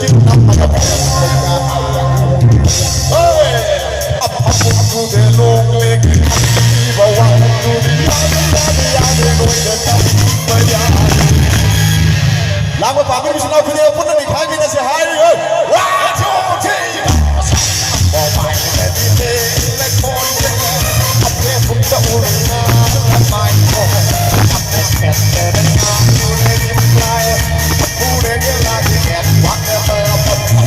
จึงนำมาทำเป็นเฮ้ยอับอับดูเธอลงเล็กที่บ่าวดูดียาเดินโดยเดินกับเมื่อยาล้างมาปากไม่มีชนะคนเดียวพุ่งนั่นอีกครั้งที่น่าเสียหายเลยว้าชูชีบอกไปแต่ที่เธอเล็กคนเดียวอับเทพุ่งจะอุ่นน้ำและไม่พออับเทแค่แต่เดินทางอยู่ในริมไกลผู้เดินยังลากที่แขนวักเดินเติม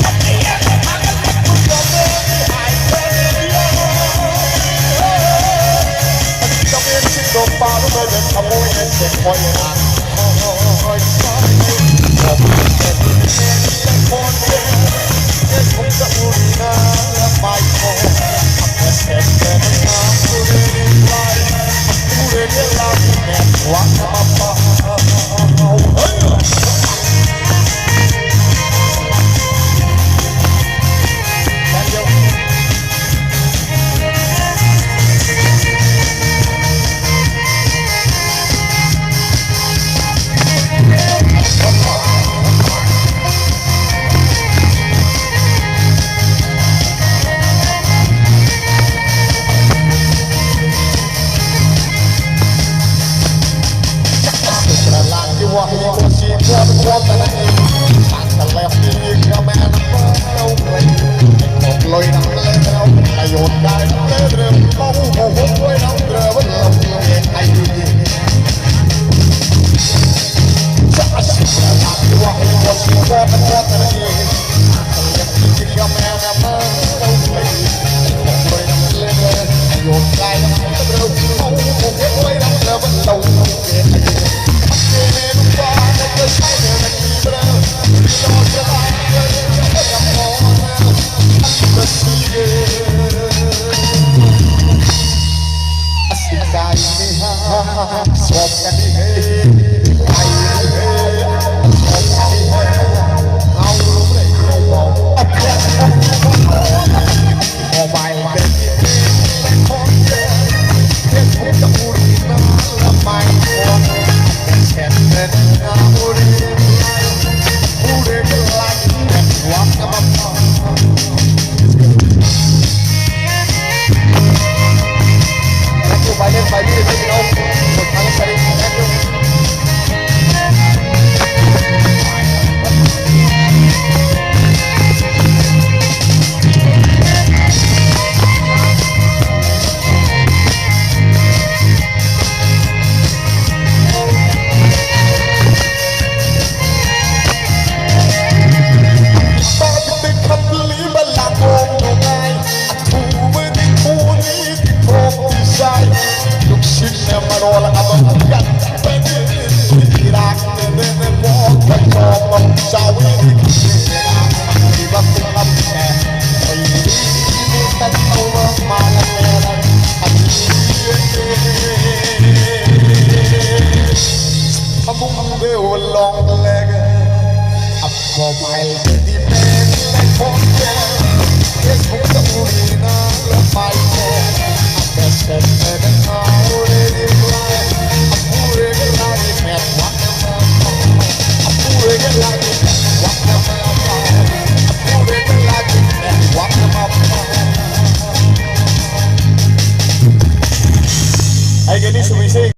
อับเทแค่ทางกันแต่คุณยอมเดินที่หายไปจะเป็นสิ่งโดนปาลูกเดินขโมยเงินเก็บคอยอ่านคอยซ้ายผมจะดูแลคนเดียวผมจะอุ่นน้ำและไปพออับเทแค่แต่น้ำผู้เดินไล่ผู้เดินยังลากที่แขนวักมาปาว่าให้คนชีพว่าเป็นคนแต่ละเองตัดแต่แล้วที่ก็แม่น้ำเราเลยตกลอยน้ำเลยเราประโยชน์ได้น้ำเลยเรื่องมองหัวหัวน้ำเรือวันเราเองไอ้ดีจะอาศัยแต่ละที่ว่าให้คนชีพว่าเป็นคนแต่ละเองตัดแต่แล้วที่ก็แม่น้ำเราเลยตกลอยน้ำเลยประโยชน์ได้น้ำเลยเรามองหัวหัวน้ำเรือวันเราเองไอ้ดีสอบกันดีเฮ้ยไปเฮ้ยสอบกันดีเฮ้ยเอาลงเลยเอาบอกพอไปเป็นเป็นคนเดียวเห็นผมจะพูดนานแล้วไม่พอแค่เป็นอาบุรีผู้เด็กหลังแห่งวัดกับพ่อไปเล่นไปที่ไม่เอาหมดทั้งสายแค่ดูมารอแล้วครับกันเป็นที่รักเดินเดินมองไปชอบกับเจ้าที่รักที่รักแค่ไม่ดีแต่เอามาแล้วอันนี้ทำบุญเดียวลองเล็กอับพอไปที่เป็นในคนเดียวเห็นผมจะอุ่นน้ำแล้วไปพอแต่เสร็จแต่เอาHay que ni subirse